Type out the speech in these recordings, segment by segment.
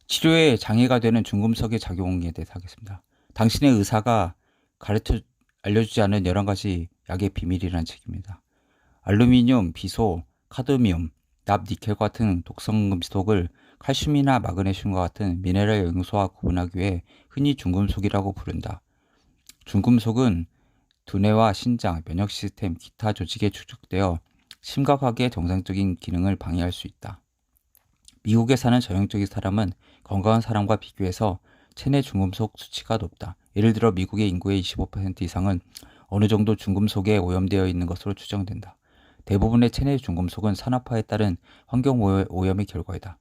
치료에 장애가 되는 중금속의 작용에 대해서 하겠습니다. 당신의 의사가 알려주지 않은 11가지 약의 비밀이라는 책입니다. 알루미늄, 비소, 카드뮴, 납, 니켈 같은 독성 금속을 칼슘이나 마그네슘과 같은 미네랄 영양소와 구분하기 위해 흔히 중금속이라고 부른다. 중금속은 두뇌와 신장, 면역 시스템, 기타 조직에 축적되어 심각하게 정상적인 기능을 방해할 수 있다. 미국에 사는 전형적인 사람은 건강한 사람과 비교해서 체내 중금속 수치가 높다. 예를 들어 미국의 인구의 25% 이상은 어느 정도 중금속에 오염되어 있는 것으로 추정된다. 대부분의 체내 중금속은 산업화에 따른 환경 오염의 결과이다.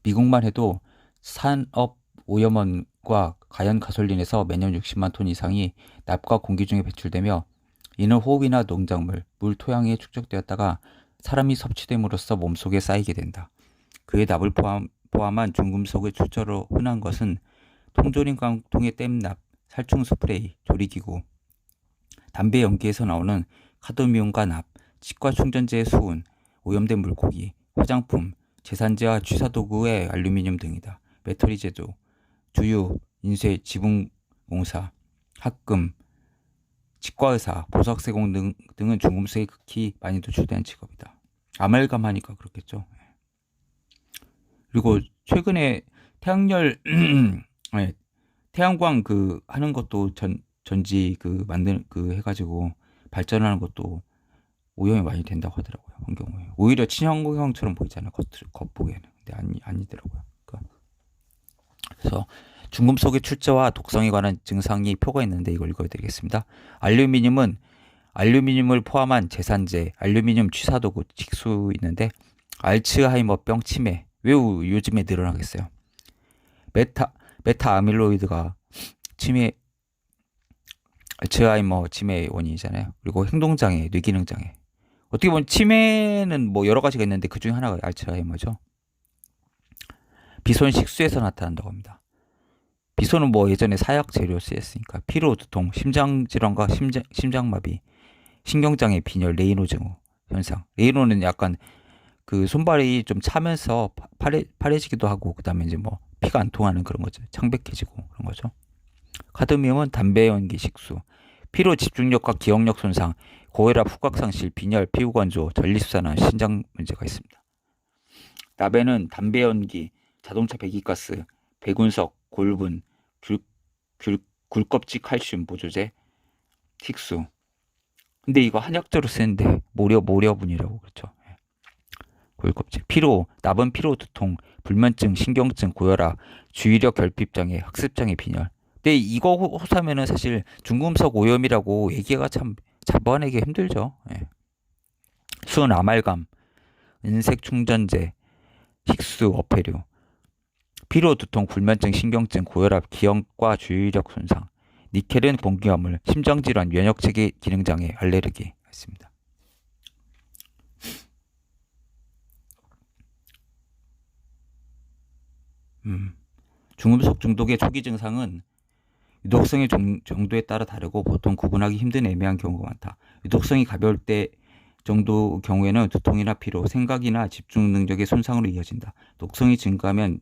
미국만 해도 산업 오염원과 가연 가솔린에서 매년 60만 톤 이상이 납과 공기 중에 배출되며 이는 호흡이나 농작물, 물, 토양에 축적되었다가 사람이 섭취됨으로써 몸속에 쌓이게 된다. 그의 납을 포함한 중금속의 출처로 흔한 것은 통조림 깡통의 땜납, 살충 스프레이, 조리기구, 담배 연기에서 나오는 카드뮴과 납, 치과 충전재의 수은, 오염된 물고기, 화장품, 제산제와 취사도구의 알루미늄 등이다. 배터리 제조, 주유, 인쇄, 지붕공사, 학금, 치과의사, 보석세공 등은 중금속이 극히 많이 노출되는 직업이다. 아말감 하니까 그렇겠죠. 그리고 최근에 태양열 네, 태양광 하는 것도 전지 만드는 해가지고 발전하는 것도 오염이 많이 된다고 하더라고요. 환경 오염. 오히려 친환경처럼 보이잖아요. 겉보기에는. 근데 아니더라고요. 그래서 중금속의 출처와 독성에 관한 증상이 표가 있는데 이걸 읽어드리겠습니다. 알루미늄을 포함한 제산제, 알루미늄 취사도구, 직수 있는데 알츠하이머병 치매. 왜 요즘에 늘어나겠어요? 베타 아밀로이드가 알츠하이머 치매의 원인이잖아요. 그리고 행동장애, 뇌기능장애. 어떻게 보면 치매는 뭐 여러 가지가 있는데 그 중에 하나가 알츠하이머죠. 비소는 식수에서 나타난다고 합니다. 비소는 뭐 예전에 사약 재료 쓰였으니까 피로, 두통, 심장질환과 심장마비, 신경장애, 빈혈, 레이노 증후 현상. 레이노는 약간 손발이 좀 차면서 파래지기도 하고 그다음에 이제 뭐 피가 안 통하는 그런 거죠. 창백해지고 그런 거죠. 카드뮴은 담배 연기, 식수, 피로 집중력과 기억력 손상, 고혈압, 후각상실, 빈혈, 피부건조, 전립선암, 신장 문제가 있습니다. 납에는 담배 연기, 자동차 배기가스, 배군석, 골분, 굴껍질 칼슘 보조제, 식수. 근데 이거 한약재로 쓰는데 모려분이라고 그렇죠. 골껍질. 납은 피로, 두통, 불면증, 신경증, 고혈압, 주의력 결핍장애, 학습장애, 빈혈. 근데 이거 호소하면은 사실 중금속 오염이라고 얘기가 참 잡아내기 힘들죠. 예. 수은 아말감, 은색 충전재, 식수, 어패류. 피로, 두통, 불면증, 신경증, 고혈압, 기억과 주의력 손상. 니켈은 공기화물, 심장질환, 면역체계 기능장애, 알레르기 있습니다. 중금속 중독의 초기 증상은 유독성의 정도에 따라 다르고 보통 구분하기 힘든 애매한 경우가 많다. 유독성이 가벼울 때 정도 경우에는 두통이나 피로, 생각이나 집중 능력의 손상으로 이어진다. 독성이 증가하면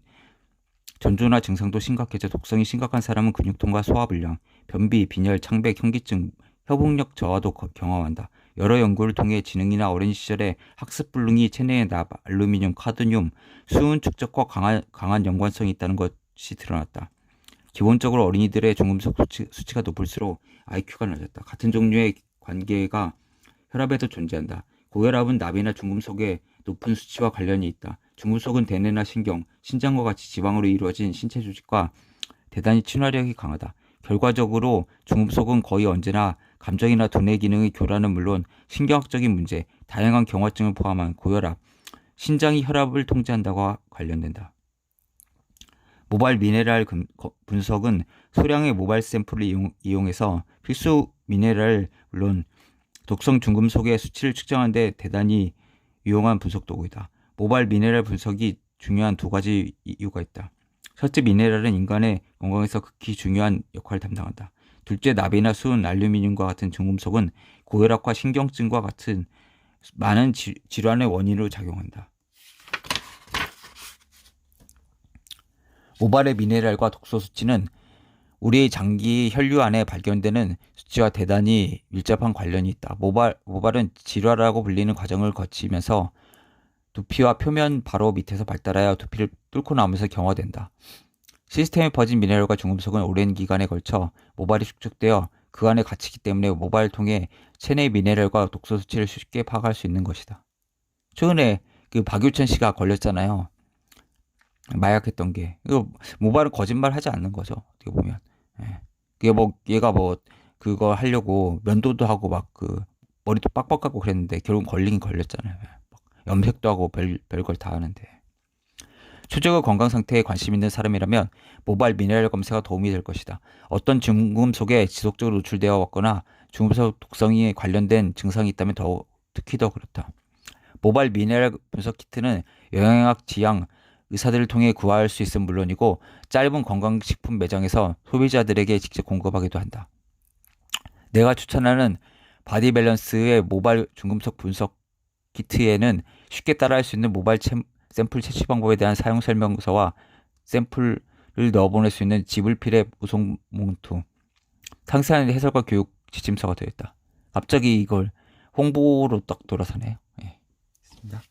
전조나 증상도 심각해져 독성이 심각한 사람은 근육통과 소화불량, 변비, 빈혈, 창백, 현기증, 협응력 저하도 경험한다. 여러 연구를 통해 지능이나 어린 시절에 학습불능이 체내에 납, 알루미늄, 카드뮴, 수은 축적과 강한 연관성이 있다는 것이 드러났다. 기본적으로 어린이들의 중금속 수치가 높을수록 IQ가 낮았다. 같은 종류의 관계가 혈압에도 존재한다. 고혈압은 납이나 중금속의 높은 수치와 관련이 있다. 중금속은 대뇌나 신경, 신장과 같이 지방으로 이루어진 신체 조직과 대단히 친화력이 강하다. 결과적으로 중금속은 거의 언제나 감정이나 두뇌 기능의 교란은 물론 신경학적인 문제, 다양한 경화증을 포함한 고혈압, 신장이 혈압을 통제한다고 관련된다. 모발 미네랄 분석은 소량의 모발 샘플을 이용해서 필수 미네랄 물론 독성 중금속의 수치를 측정하는 데 대단히 유용한 분석 도구이다. 모발 미네랄 분석이 중요한 두 가지 이유가 있다. 첫째, 미네랄은 인간의 건강에서 극히 중요한 역할을 담당한다. 둘째, 납이나 수은, 알루미늄과 같은 중금속은 고혈압과 신경증과 같은 많은 질환의 원인으로 작용한다. 모발의 미네랄과 독소 수치는 우리의 장기 혈류 안에 발견되는 수치와 대단히 밀접한 관련이 있다. 모발은 질화라고 불리는 과정을 거치면서 두피와 표면 바로 밑에서 발달하여 두피를 뚫고 나오면서 경화된다. 시스템에 퍼진 미네랄과 중금속은 오랜 기간에 걸쳐 모발이 축적되어 그 안에 갇히기 때문에 모발을 통해 체내 미네랄과 독소 수치를 쉽게 파악할 수 있는 것이다. 최근에 그 박유천 씨가 걸렸잖아요. 마약했던 게. 이거 모발은 거짓말 하지 않는 거죠. 어떻게 보면. 예. 그게 뭐 얘가 뭐 그거 하려고 면도도 하고 막 그 머리도 빡빡하고 그랬는데 결국 걸리긴 걸렸잖아요. 예. 염색도 하고 별걸 다 하는데. 초저가 건강 상태에 관심 있는 사람이라면 모발 미네랄 검사가 도움이 될 것이다. 어떤 중금속에 지속적으로 노출되어 왔거나 중금속 독성에 관련된 증상이 있다면 특히 더 그렇다. 모발 미네랄 분석 키트는 영양학, 지향, 의사들을 통해 구할 수 있음 물론이고 짧은 건강식품 매장에서 소비자들에게 직접 공급하기도 한다. 내가 추천하는 바디밸런스의 모발 중금속 분석 키트에는 쉽게 따라할 수 있는 모발 샘플 채취 방법에 대한 사용 설명서와 샘플을 넣어보낼 수 있는 지불필의 무송 뭉투, 상세한 해설과 교육 지침서가 되어 있다. 갑자기 이걸 홍보로 딱 돌아서네요. 예, 있습니다.